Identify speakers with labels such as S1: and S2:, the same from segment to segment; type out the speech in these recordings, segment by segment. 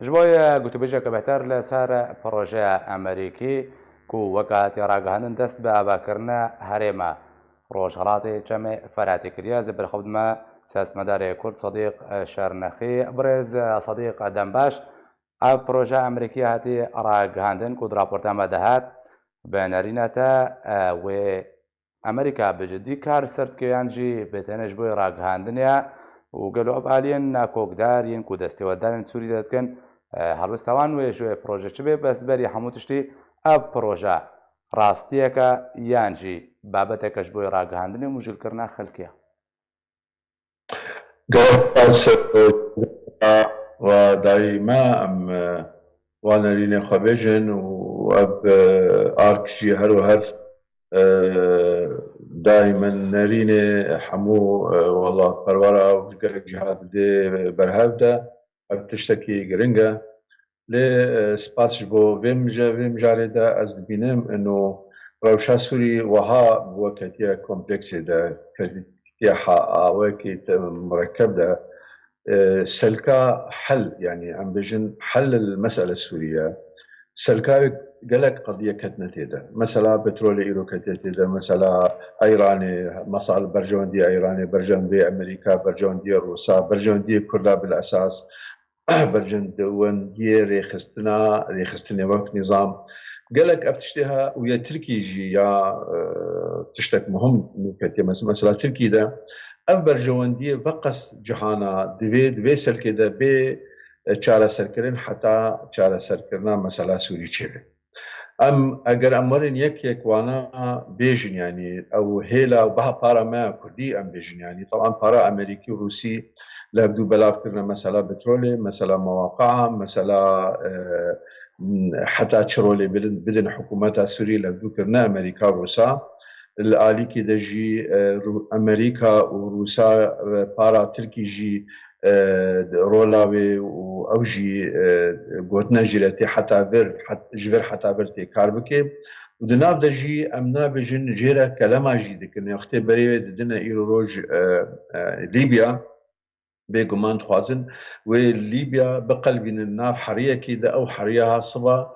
S1: جبوی گوتوبیجه که بهتر لسر پروژه امریکی کو وکاتی راگهاندن دست به آباکرنا هرما روشهلاتی چم فراتی کریا زبر خود ما سیاست مدار کرد صدیق شرنخی برز صدیق دنباش اف پروژه امریکی هاتی راگهاندن کود راپورت ما دهات بنارینتا و امریکا بجدی کار سرد که انجی بتنش بوی راگهاندنیا و قالوا اب الين ناكوك دارين كو دستيوادان سوري دتكن هەڵوێستاوان وێ ژوێ پرۆژەچ بێ بەس بەری هەموو تشتی ئەو پرۆژە ڕاستیەکە یانجی بابەتێکەش بۆی ڕاگەهاندنی مژلکردنا خەڵکیە
S2: و دایما ئەم وانەرینێ خەبێژن و ئەب ئارکشی هەر و هەر دائما نرینێ هەموو وڵات پەروەرە و گەلێک جیهات دێ بەرهەودا ئەب تشتێکی گرنگە لێ سپاسش بۆ vê mijarê ez dibînim û rewşa Sûrî wiha bûye ketiya komplexê de ketiya awayekî murekkeb de selka hel yani em bêjin hel mesele Sûriye selkavek gelek qediye ketine têde mesela petrolê îro ketiye têde mesela Îranê masal berjewendîya Îranê berjewendîya Amerîka berjewendîya Rûsa berjewendîya Kurda bil esas berjewendiyê rêxistinê wek nîzam gelek ev tiştê he û ya Tirkiyê jî ya tiştek muhim ketiye mesela Tirkiyê de ev berjewendiyê veqas cihana divê selkê de bê çareserkirin heta çareserkirina mesela Sûrî çêbe em eger em werin yek wana bêjin yani ew hêla biha para me Kurdî em bêjin yani taban para Amerîkî û Rûsî li hevdû belavkirine mesela petrolê mesela mewaqe'a mesela heta çirolê bidin hikûmeta Sûrî li hevdû kirine Amerîka Rûsa li alîkê de jî Amerîka û Rûsa para Tirkî jî rola wê û ew jî gotina jîretê heta vir ji vir heta vir tê kar bike û di nav de jî em nabêjin jêra kelema jî dikin wextê berê wê didine îro roj Lîbya bêguman dixwazin wê Lîbya biqelbînin nav heriyekê de ew heriya siva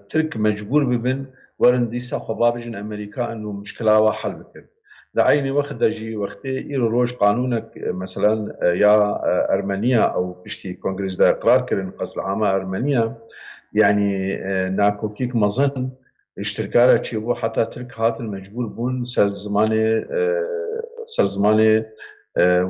S2: Tirk mecbûr bibin werin dîsa xwe babêjin Amerîka û muşkila we hel bikin li aynî wext de jî wextê îro roj qanûnek meselan ya Ermeniya ew piştî kongrês de iqrar kirin qetleama Ermeniya yani nakokîk mezin îştirkara çêbû heta Tirk hatin mecbûr bûn ser zimanê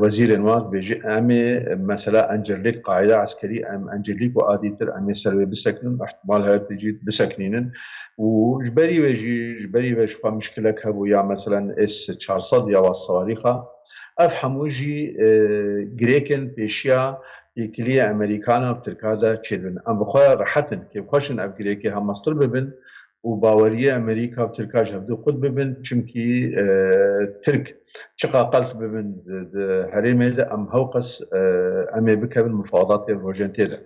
S2: wezîrên wan bêje em ê mesela encirlêk qaîda eskerî em encirlêk û adîtir em ê ser wê bisekinin ihtimal heye tu jî bisekînin û ji berî wê jî ji berî vê ji xwe muşkilek hebû ya meselan S-400 ya waswarîxa ev hemû jî girêkên pêşiya êkiliya Amerîkana û Tirka de çêdibin em bi xwe rehetin kêfxweşin ev girêkê hemestir bibin û baweriya Amerîka û Tirka ji hevdû xut bibin çimkî Tirk çiqa qels bibin di herêmê de em hewqes em ê bikevin mifadatê rojên tê de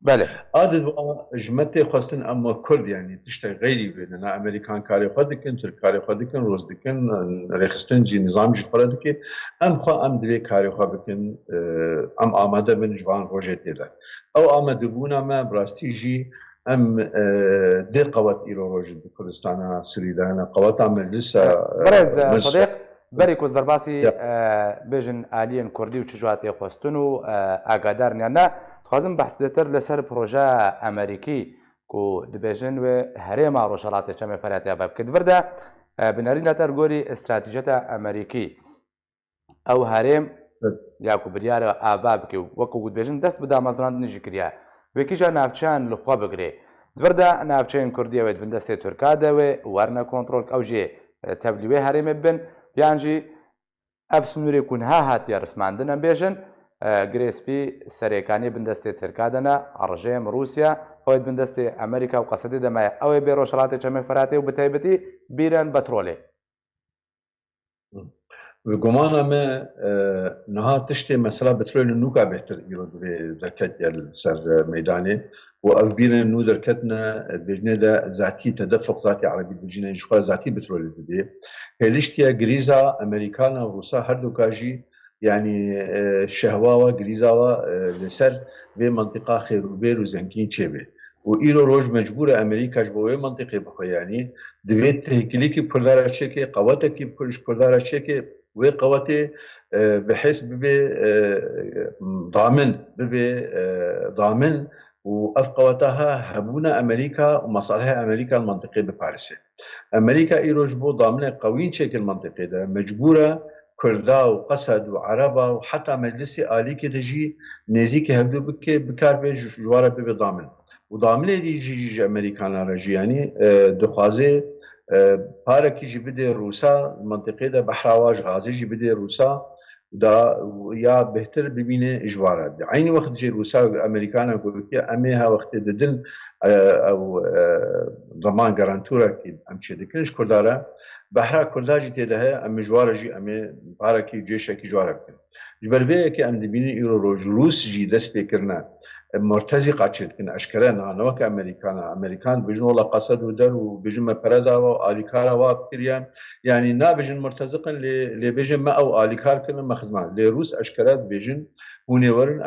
S1: بله
S2: Adil ji me tê xwestin em Kurd yani tiştek geyrî bêne ne Amerîkan karê xwe dikin Tirk karê xwe dikin roz dikin rêxistin jî nîzam jî xwe dike em divê karê xwe bikin em amade bin ji van rojê tê de ew amedebûna me bi rastî jî em dê qewet îro roj di Kurdistana Sûrî de hene qeweta meclisa
S1: برز صدیق بەری کوز دەرباسی بێژن ئالیەن کوردی و چ جواتێ خۆستن و ئاگادارنیان نا دخوازم بەحسێتر لەسەر پرۆژە ئەمریکی و دبێژن وێ هەرێما ڕۆژهەڵاتی چەمێ فەراتیا بە بکرد وەردە بنەرینەتەر گۆری ئستراتیژەتە ئەمریکی ئەو هەرێم یاکو بریارە ئابا بکە و وەکو گوتبێژن دەست بە دامەزراندنیژی کردیا وێکیژە ناوچیان لەخوا بگرێ دووەردە ناوچەیەن کوردیەوێت بن دەستێ تورکا دەوێ وەرنە کۆنتڕۆل ئەو ژێ تەبلیوێ هەرێمێ بن یانجی ئەف سنوورێ کونها هاتیە ڕسماندن ئەم بێژن گرێسپی سەرێکانی بندەستێ ترکادەنا ڕژەیەم رووسیا خۆیت بندەستێ ئەمریکا و قەسەدی دەمایە ئەوێ بێ ڕۆژهەڵاتی چەمە فەراتێ و بەتایبەتی بیرەن بەترۆلێ
S2: گومانە me niha tiştê mesela petrolê nûka bêhtir îro divê derketiye li ser meydanê û ev bîrên nû derketine bêjinê de zatî tedefuk zatî erebî dibêjîne ji xwe zatî petrolê didê hêlîştiya girîza Amerîkana û Rûsa her duka jî يعني شهواوه جريزاوه لسر في منطقه خيروبير وزنكين تشيبه وإيرو روج مجبورة أمريكا جبوه منطقة بخوي يعني دبيت هيكليكي بكردارا شكي قواتكي بكردارا شكي وقواتي بحيث ببي ضامن ببي ضامن وأف قواتها هبونا أمريكا ومصالح أمريكا المنطقة بباريس أمريكا إيرو جبو ضامنة قوين شكل المنطقة ده مجبورة كردا وقسد وعربة وحتى مجلس آلي كده نزيك هبدو بكار بيج جوارا ببي ضامن وضامنه دي جي امريكان رجي يعني دخوازه باركي جي بدي روسا المنطقه ده بحراواج غازي جي بدي روسا دا يا بهتر ببينه اجوارا عيني وقت جي روسا امريكان قلت اميها وقت ددن او ضمان جارانتورا كي امشي دكنش كردارا بحرا كردا جي تده ام جوارا جي امي باركي جيشكي جوارا جبربيه كي ام دبيني ايرو روس جي دس بكرنا مرتزقه تشكن اشكرنا نوك امريكان بجن ولا قصد ودر وبجن ما بردا واليكارا وابكريا يعني نا بجن مرتزقا لبجن ما او اليكار كن مخزمان لروس اشكرات بجن ونورن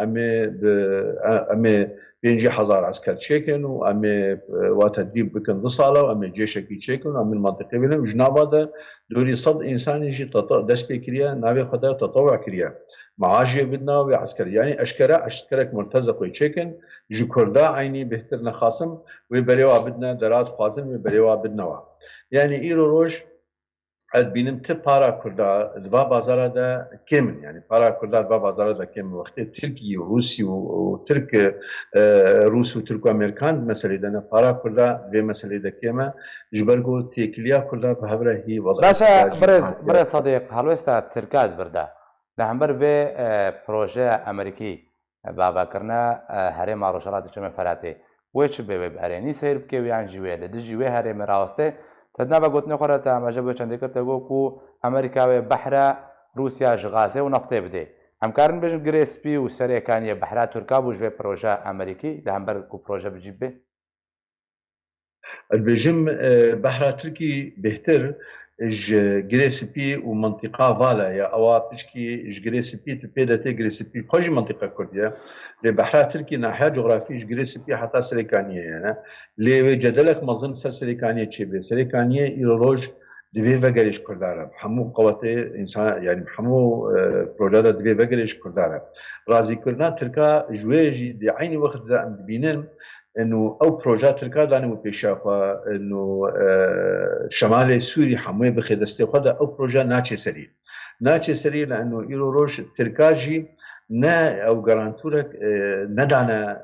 S2: امي بينجي حزار عسكر تشيكن وامي واتديب بكن ضصاله وامي جيشكي تشيكن وامي المنطقه بينهم جنابه دوري صد انسان يجي دس بكريا نابي خدا تطوع كريا معاجي بدنا وعسكري يعني اشكرك مرتزق ويتشكن جو كردا عيني بهترنا خاصم ويبريوا بدنا درات خاصم ويبريوا بدنا يعني ايرو روج اد بینم ته پارا کردا دوا بازار دا کم يعني پارا کردا دوا بازار دا کم وقت ترکی و روسی و ترک روس و ترک امریکان مسئله دنا پارا کردا دو مسئله دا کم جبرگو تیکلیا کردا به هبره هی وضع
S1: باشا برز صديق هلو استا تركات بردا لهمبر في بروجي امريكي بابا كرنا هرم روشرات شمال فلاتي ويش بهريني سير بكي ويان جوي لدي جوي هرم راوسته تدنا بقول نخرة ما جابوا چندك تقول كو امريكا بحر روسيا غازه ونفط بده هم كارن بيجن جريس بي وسري كان بحر تركا بوج في بروجي امريكي لهمبر كو بروجي بجيبه
S2: البيجم بحر تركي بهتر اج جريسبي ومنطقه فالا يا او بشكي جريسبي تبيدتي جريسبي خوش منطقه كرديه لبحر تركي ناحيه جغرافيه جريسبي حتى سريكانيه يعني لي جدلك مظن سريكانيه تشبي سريكانيه ايروج دبي فقريش كرداره حمو قوتي انسان يعني حمو بروجادا دبي فقريش كرداره رازي كرنا تركا جويجي دي عيني وقت زائم دبينن انه او بروجات تركا داني بيشافا انه شمال سوري حموي بخدستي خدا او بروجا ناتشي سري لانه ايرو روش تركاجي نا او جارانتورك ندعنا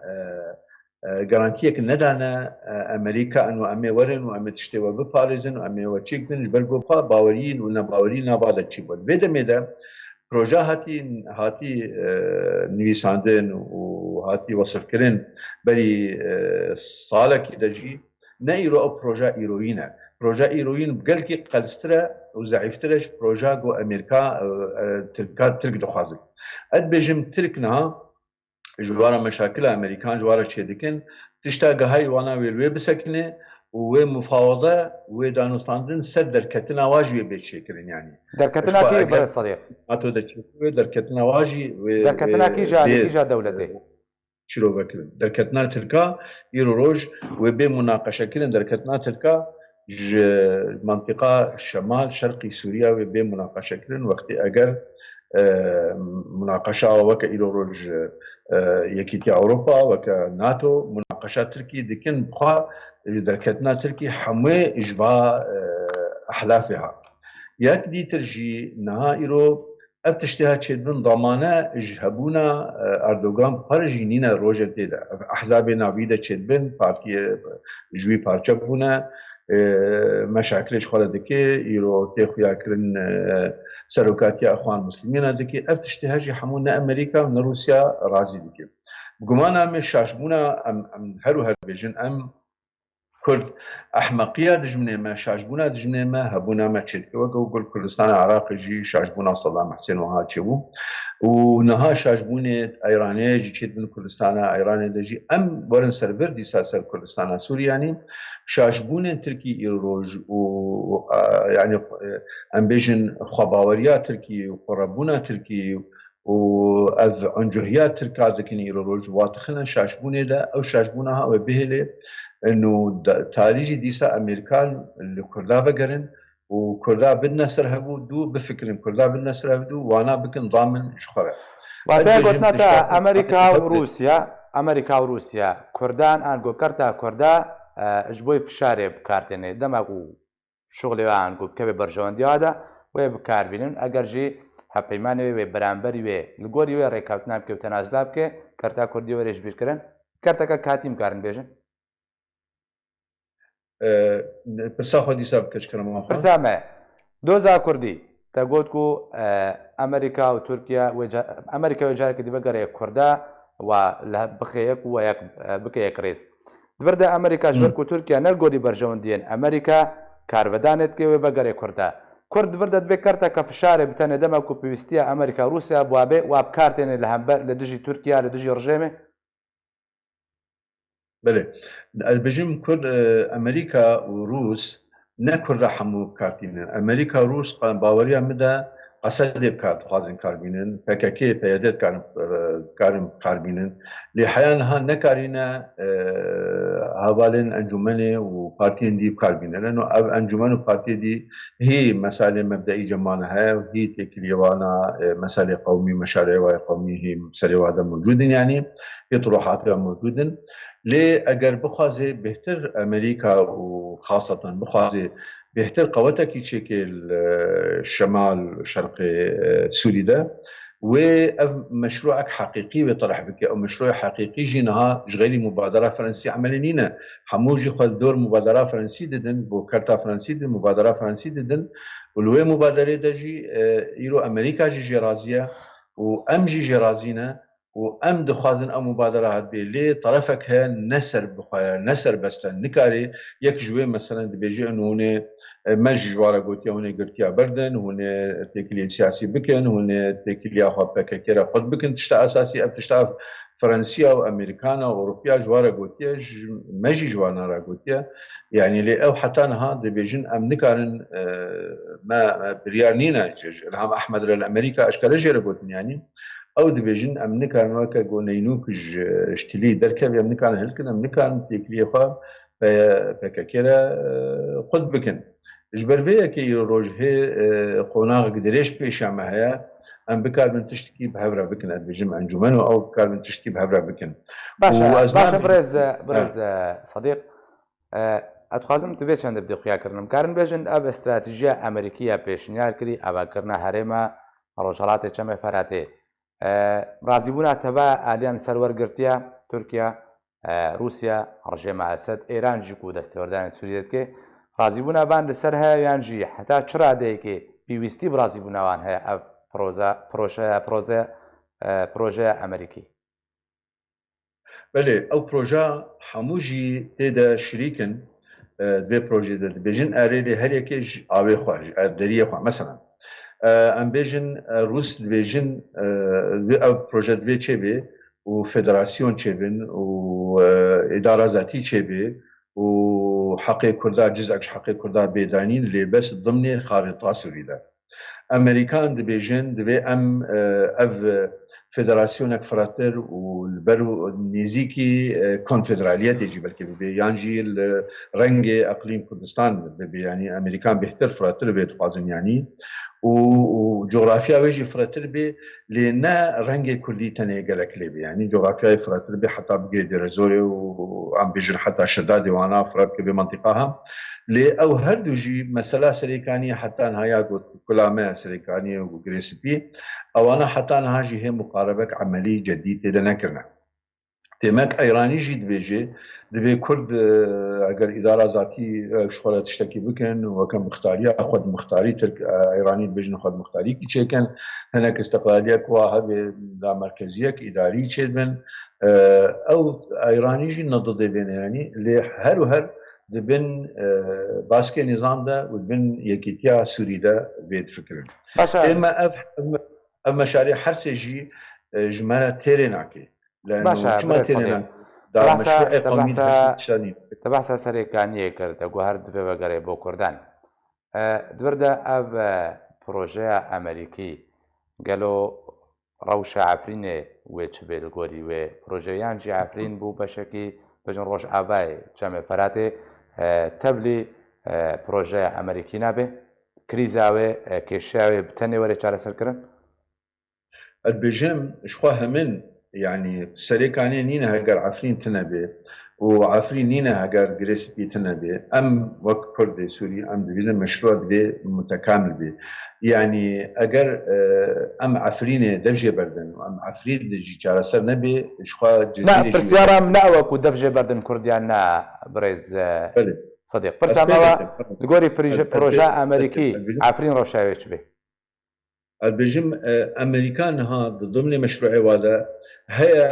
S2: جارانتيك ندعنا امريكا انه امي ورن وامي تشتوى بباريزن وامي وتشيك بن جبرجو باورين ونباورين بعض الشيء بدا ميدا بروجا هاتي نویساندن و هاتی وصف کردن بری سالك دجی نه ایرو او بروجا ایروینه بروجا ایروین بقلکی قلستره و ضعیفترش بروجا گو امریکا ترک دخوازن اد بجم ترکنا جوارا مشاكل امريكان جوارا شدكن تشتاق هاي وانا ويلوي بسكنه ومفاوضه ودانوستاندن سر دركتنا واجي بشكل يعني
S1: دركتنا كي برا صديق
S2: اتو دركتنا واجي
S1: دركتنا كي جا دولتي
S2: شنو بكر دركتنا تركا يرو روج وبي مناقشه كلن دركتنا تركا منطقه شمال شرقي سوريا وبي مناقشه كلن وقت اگر مناقشه وك إلى روج يكيتي أوروبا وك ناتو مناقشة تركي دكن بخا دركتنا تركي حمي إجباء أحلافها ياك دي ترجي نهائرو أفتشتها تشدن ضمانة إجهبونا أردوغان برجينينا روجة تيدا أحزابنا بيدا تشدبن بارتي جوي بارتشبونا مشاكلش خاله دكي يرو تيخويا كرن سروكاتي اخوان مسلمين دكي افتشتهاجي حمونا امريكا من روسيا رازي دكي بقمانا مش شاشبونا ام هر بيجن ام كرد احمقيه دجمنه ما شاشبونا دجمنه ما هبونا ما تشد وقول كردستان العراق جي شاشبونا صدام حسين وهاتشبو ونها شاشبونه ايرانيه جي تشد من كردستان ايراني دجي ام ورن سرفر دي ساسر كردستان سورياني شاشبونه تركي ايروج و يعني ام بيجن خباوريا تركي وقربونا تركي و اف عنجهيات تركا دكن يروج واتخنا شاشبونه ده او شاشبونها وبهله انه تاريخي ديسا امريكان اللي كردا فقرن وكردا بدنا سرهبو دو بفكرن كردا بدنا سرهبو وانا بكن ضامن شخره
S1: واتای گوتنا تا امریکا و روسیا کوردان ئەنگۆ کەرتا کووردا ji بۆی فشارێ بکارتێنێ دەماک و شغلی ئەنگۆ بکەوێ بەرژەوەندیوادا وێ بکاربینن ئەگەر ژی هەپەیمانێ وێ بەرامبەری وێ لە گۆری وێ ڕێککەوتنا بکە و تەنازلا بکێ کەرتا کوردی وەرێژ بیرکردن کەرتەکە کاتیم کارن بێژن
S2: پرسا خۆ دیسا بکەچکەمەوە
S1: پرسامە دۆزا کوردی تەگوت و ئەمریکا و تورکیا ئەمریکا وێجارێکی دیبەگەڕێ کووردا و لە بخەیەک و یەک بکەیەک ڕێز دووەردە ئەمریکاش بەرک و تورکیا نەرگۆری بەرژەوەندیێن ئەمریکا کاربەدانێت کێوێ بەگەڕێ کووردا کورد وردت بێ کەرتە کە فشارێ بتەنێ دەمەک و پێویستیە ئەمریکا رووسیا بوابێ وا بکارتێنێ لە هەمبەر لە دژی تورکیا لە دژی ڕژێمێ
S2: بله بژیم کورد ئەمریکا و رووس نەکوردا هەموو کارتینن ئەمریکا و رووس باوەریان مدا قەسە لێ بکات خوازن کاربینن پەکەکێ پەیەدێت کارم کاربینن لێ حەیانها نەکارینە هاوالێن ئەنجومەنێ و پارتیên دی بکاربینن لەنۆ ئەو ئەنجومەن و پارتیê دی هی مەسالێ مەبدەئی جەمانە هەیە و هی تێکیلیێوانە مەسالێ قەومی مەشارێ وای قەومی هی سەرێوادە موجودن یعنی پێ طروحاتیان موجودن لێ ئەگەر بخوازێ بهتر ئەمریکا و خاصەتەن بخوازێ بهتر قوتك يشكل شمال شرق سوريا و مشروعك حقيقي بطرح بك او مشروع حقيقي جينها غير مبادره فرنسيه عملينينا حموجي خذ دور مبادره فرنسيه ددن بو كارتا فرنسيه ددن مبادره فرنسيه ددن ولوي مبادره دجي يرو امريكا جي رازيه وامجي جي رازينا وام دخوازن ام مبادره هاد بي لي طرفك ها نسر بخويا نسر بس نكاري يك جوي مثلا بيجي انه هنا مج جواره قوتيا هنا قرتيا بردن هنا تكلي سياسي بكن هنا تكلي خبك كيرا قد بكن تشتا اساسي تشتا فرنسيا وامريكانا واوروبيا جواره قوتيا مجي جوانا را قوتيا يعني لي او حتى هاد بيجن ام نكارن ما بريارنينا الهام احمد للامريكا اشكال جيره قوتن يعني او دبيجن ام نكان وكا غونينوك اشتلي دركب ام نكان هلكن ام نكان تيكلي خا فككرا قد بكن جبربيه كي روجه قوناغ قدريش بيشا معايا ام بكار من تشتكي بهبره بكن ادبجم انجمن او بكار من تشتكي بهبره بكن
S1: باشا برز صديق اتخوازم تبي چند بدي خويا كرنم كارن بيجن اب استراتيجيه امريكيه بيشنيار كري ابا كرنا هريما روجالات چمه فراتي رازیبوونا تەبا ئالیان سەروەرگرتیە تورکیا رووسیا ڕژێمە ئەسەد ئێرانژی و دەستێوەردانی سووریەتکێ رازیبوونابان لەسەر هەیە یانژی حتا چرادەیەکێ پێویستی رازیبووناوان هەیە ئەف پرۆژەیە ئەمریکی
S2: بەێ ئەو پرۆژە هەمووژی تێدا شریکن دوێ پرۆژێ دەبێژن ئارێ لێ هەرێکێش ئاوێ خواژ دەریە خوا مەسەڵەن ام بيجن روس بيجن او بروجيت في تشيبي وفيدراسيون تشيبن واداره ذاتي تشيبي وحقي كردا جزء حقي كردا بيدانين اللي بس ضمن خارطه سوريا امريكان دبيجن دبي ام اف فيدراسيون فراتر والبرو نيزيكي كونفدراليه تجي بلكي يانجي رنج اقليم كردستان يعني امريكان بيحتر فراتر بيتقازن يعني وجغرافيا ويجي فراتر بي لنا رنج كردي تاني قالك لي يعني جغرافيا فراتر بي حتى بقي درزوري وعم بيجن حتى شدادي وانا فراتر بمنطقها لي او هردوجي مسألة سريكانية حتى نهاية كلامة سريكانية وغريسبي او انا حتى نهاجي هي مقاربة عملي جديد تدنا كرنا تماك ايراني جيد بيجي دبي كرد اگر اداره ذاتي شغله تشتكي بكن وكان مختاريه اخذ مختاري ترك ايراني بيجن اخذ مختاري كي كان هناك استقلاليه كواها دا مركزيه اداري تشدمن او ايراني جي نضد بين يعني لهر وهر دبن باسكي نظام ده ودبن يكيتيا سوري ده بيت فكرن اما مشاريع حرسجي جماله تيريناكي
S1: باشا تبحث سەرێکانیە کردە گو هەر دوێ بەگەڕێ بۆ کوردان دووردە ئەv پرۆژەیە ئەمریکی گەلۆ ڕەوشە عفرینێ وێ چ بێ گۆری وێ پرۆژەیان جی عفرین بوو بەشێکی بەژن ڕۆژ ئاڤای چەمێ فەراتێ تەبلی پرۆژەیە ئەمریکی نابێ کریزاوێ کێشاوێ بتەنێ وەرێ چارەسەرکردن
S2: البێژم شخوا هەمن يعني سەرێکانێ نینە هەگەر عفرین تنەبێ و عفرین نینە هەگەر گرێسپی تنەبێ ئەم وەک کوردی سووری ئەم دەبینە مەشروع دەبێ متەکامل بێ يعني ئەگەر ئەم عفرینێ دەبژێ بەردن و ئەم عفرین دژی چارەسەر نەبێ شخوا
S1: پرسیارم ناوەکو دەبژێ بەردن کوردیان نا بڕێز صدیق پرسامەوە گۆری پرۆژە ئەمریکی عفرین ڕۆشاوێ چ بێ
S2: البێژم ئەمریکانها ضمن مەشروعێ وادا هەیە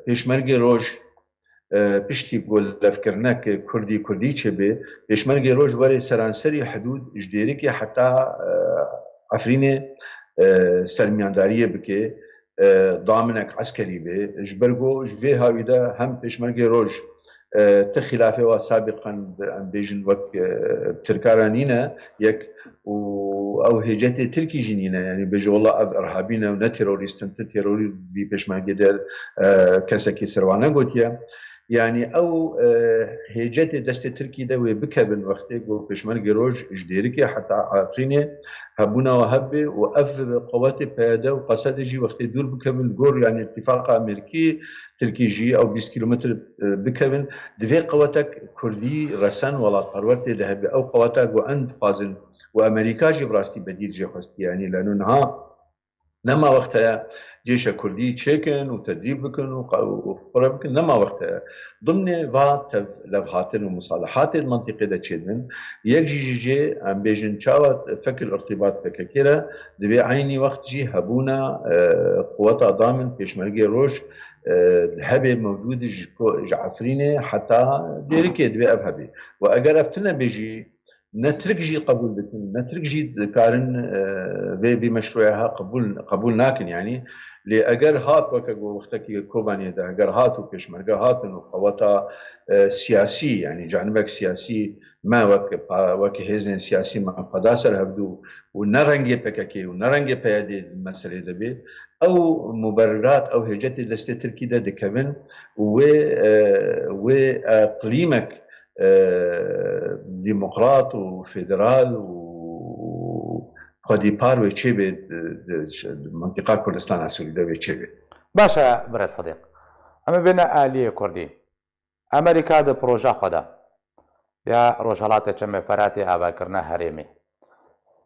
S2: پێشمەرگی ڕۆژ پشتی بۆ لەفکردنەک کوردی چێ بێ پێشمەرگی ڕۆژ وەرێ سەرانسەری حدود ژدێرێکی حتا عفرینێ سەرمیانداریە بکێ دامنێک عسکەری بێ ji ber got ji vê havî de hem pêşmergê roj ti xilafê wa sabîqan em bêjin wek tirkaran nîne yek û ew hêcetê Tirkî jî nîne yanî bêje wela ev erhabî ne û ne terorîstin ti terorî vî pêşmergê de kesekî sirvan negotiye yani ew hêcetê destê Tirkî de wê bikevin wextê got pêşmergê roj ji dêrikê heta Efrînê hebûna we hebe û ev qewetê peyede û qesedê jî wextê dûr bikevin gor yani îtîfaqa Amerîkî Tirkî jî ew 20 kilometr bikevin divê qewetek Kurdî resen welatperwertê de hebe ew qewetek got em dixwazin û Amerîka jî bi rastî bedîl jê xwestî yani leno niha nema wext heye cêşa Kurdî çêkin û tedrîb bikin û qure bikin nema wext heye dimnê va levhatin û musalahatê mantiqê de çêdibin yek jî ji cê em bêjin çawa fekil irtîbat pekekê re divê aynî wext jî hebûna quweta damin pêşmergê roj hebe mevcûd ji Efrînê heta dêrikê divê ev hebe û eger ev tinebê jî ne Tirk jî qebûl dikin ne Tirk jî dikarin vê meşrueha qebûl nakin yani lê eger hat weke got wextekî Kobaniyê de eger hat û pêşmerge hatin û qeweta siyasî yani canibek siyasî me wek hêzên siyasî me qeda ser hevdû û ne rengê PKK û ne rengê PYD meselê de bê ew muberrirat ew hêcetê destê Tirkî de dikevin û wê iqlîmek ديمقراط وفيدرال وخديبار ويتشيبي منطقة كردستان السورية ويتشيبي
S1: باشا برا صديق أما بين آلية كردي أمريكا ده بروجا خدا يا روجالات كم فراتي أبا كرنا هريمي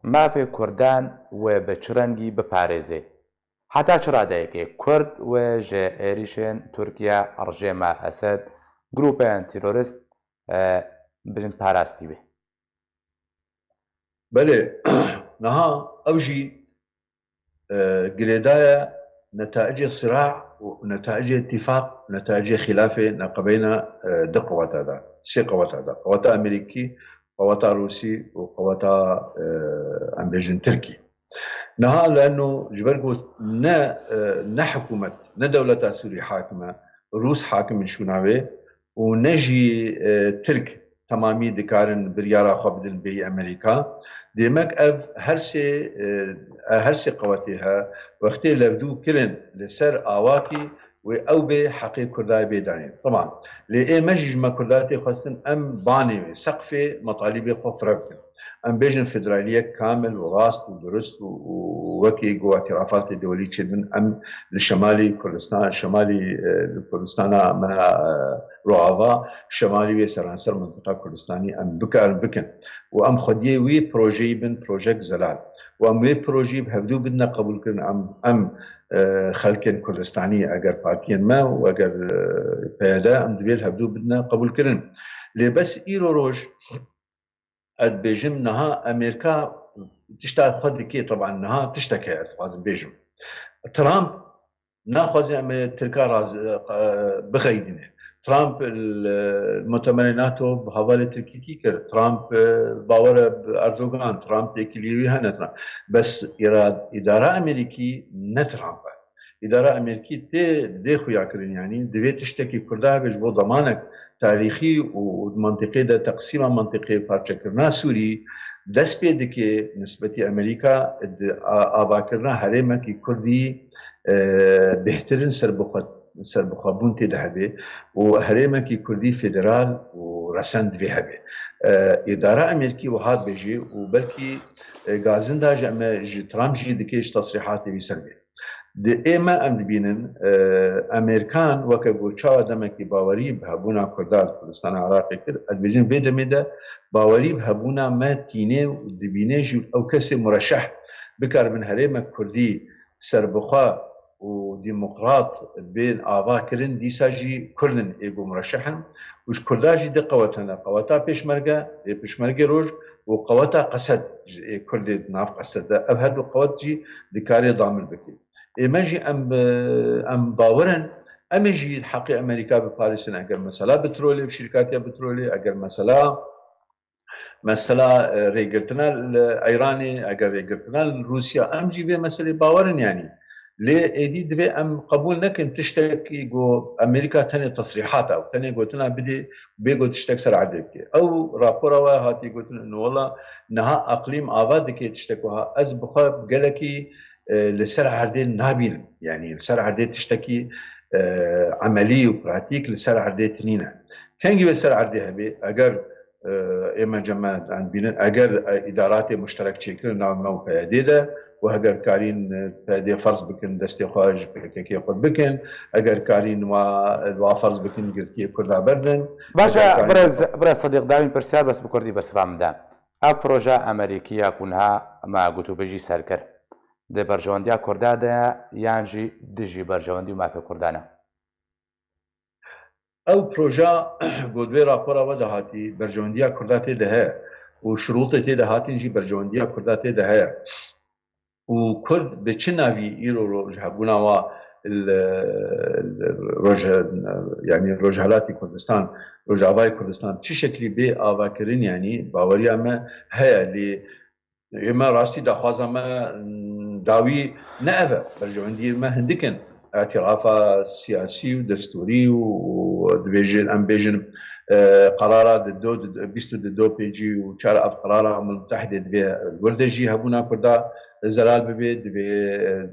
S1: ما في كردان وبشرنجي بباريزي حتى شرا دايكي كرد وجا إيريشن تركيا أرجيما أسد جروبين تيرورست بجن پاراستی به
S2: بله نها اوجي قريدايا نتائج صراع ونتائج اتفاق نتائج خلاف نقبين دقوات هذا سي قوات هذا قوات امريكي قوات روسي وقوات امبيجن تركي نها لانه جبرقو نا حكومه نا دوله سوري حاكمه روس حاكم من شوناوي ونجي ترك تمامي دكارن بريارا خبدن بي امريكا ديمك اف هرسي قواتها وقتي لبدو كلن لسر اواكي او بي حقي كرداي بيدانين طبعا لإيه مجيج ما كرداتي خاصة ام باني سقفي مطالبي خفرفن ام بيجن فدرالية كامل وراست ودرست ووكي جو اعترافات دولية من ام لشمالي كردستان شمالي كردستان من روعافا شمالي سرانسر منطقة كردستاني ام بكن وام خديه وي بروجي بن بروجيكت زلال وام وي بروجي بهبدو بدنا قبول كن ام خلكن كردستاني اگر بارتين ما واگر بيادا ام دبيل هبدو بدنا قبول كرن لي بس ايرو روج اد بيجم نها امريكا تشتاق خدكي طبعا نها تشتكي اسفاز بيجم ترامب ناخذ تركا راز بخيدنه ترامب المؤتمر ناتو بحوالي تركيتي كر ترامب باور باردوغان ترامب تكليري هنا بس إدارة أمريكي نترامب إدارة أمريكي دي خويا كرين يعني دبي تشتكي كردها بيج بو ضمانك تاريخي ومنطقي ده تقسيمة منطقي بارتشكرنا سوري دس بيدكي نسبة أمريكا آباكرنا هرمكي كردي بهترن سربخوا بونتي ده هبه وهرمكي كردي فيدرال ورسند في هبه إدارة أمريكي وهاد بيجي وبلكي غازن دا جمع ترامب جي دكيش تصريحات بيسربي د ئێمە ئەم دبینن ئەمریکان وەکە گۆچاوە دەمێکی باوەری بەهبوونا کوردان کوردستان عراقی کرد ئەدبێژین بێ دەمێدا باوەری بەهبوونا مە تینێ و دبینێژ ئەو کەسێ مرەشەح بکار بن هەرێمە کوردی سربخوا و دیموقراط بين آوا كرن ديساجي كردن إيجو مرشحن وش كرداجي دي قوتنا قوتا بيشمرقة روج وقوتا قصد كرد ناف قصد أو هادو قوات جي دكاري ضامل بكي إيماجي أم باورن أمجي الحقي أمريكا بباريسن أجر مسألة بترولي بشركات بترولي أجر مسألة ريجرتنا الإيراني أجر ريجرتنا روسيا أمجي بمسألة باورن يعني ليه ايدي دفي ام قبول نكن تشتكي جو امريكا تاني تصريحات او تاني قلتنا بدي بيجو تشتك سر عدك او رابورا هاتي قلت انه والله نها اقليم افادك تشتكوها از بخا قالكي لسر عردين نابين يعني لسر عردين تشتكي عملي وبراتيك لسر عردين تنينه كان جيب لسر عردين هبي اجر اما جماعه عند بين اجر ادارات مشترك شكل نعم مو قياديه وهجر كارين دي فرض بكن دستي خواج كي يقول بكن اگر كارين وفرض بكن قلتي كردا بردن
S1: باشا برز صديق داوين برسيال بس بكردي بس فهم دام بروجا امريكيه كونها ما قلتو بيجي سركر دي برجوانديا كردا ده يانجي دجي برجواندي ما في كردانا
S2: او بروجا قدوي رابورا وجهاتي برجوانديا كرداتي ده وشروطتي ده هاتي نجي برجوانديا كرداتي ده وكرد بتشنافي إيرو روجها بناوا الروج يعني روجهالاتي كردستان روجافاي كردستان شي شكلي بي آواكرين يعني باوري أما هيا اللي إما راستي دخوازا ما داوي نأفا برجو عندي ما هندكن اعترافا سياسي ودستوري ودبيجن أم بيجن قرارات دو بيجي وشارع قرارات المتحدة دبي الوردجي هبونا كردا زلال ببي دبي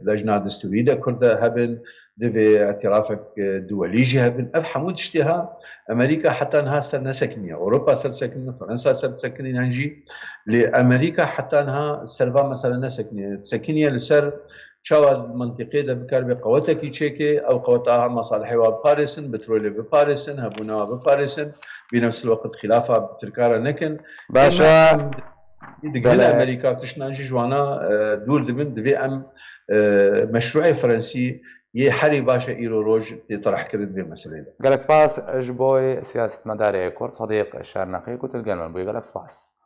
S2: لجنة دستورية كردا هبن دبي اعترافك دوليجي هبن أفحمود اشتها أمريكا حتى أنها سر نسكنية أوروبا سر سكنية فرنسا سر سكنية هنجي لأمريكا حتى أنها سربا مثلا نسكنية سكنية لسر شاو المنطقة ده بكار بقوتها كي تشيكي أو قوتها مصالحي بباريسن بترولي بباريسن هبونا بباريسن بنفس الوقت خلافة بتركارا نكن
S1: باشا
S2: دقل أمريكا تشناجي جوانا دور دبن دفي أم مشروع فرنسي يحري باشا إيرو روج يطرح كرد في مسألة
S1: قالك سباس جبوي سياسة مداري كورت صديق الشارنقي قلت القلم بوي قالك سباس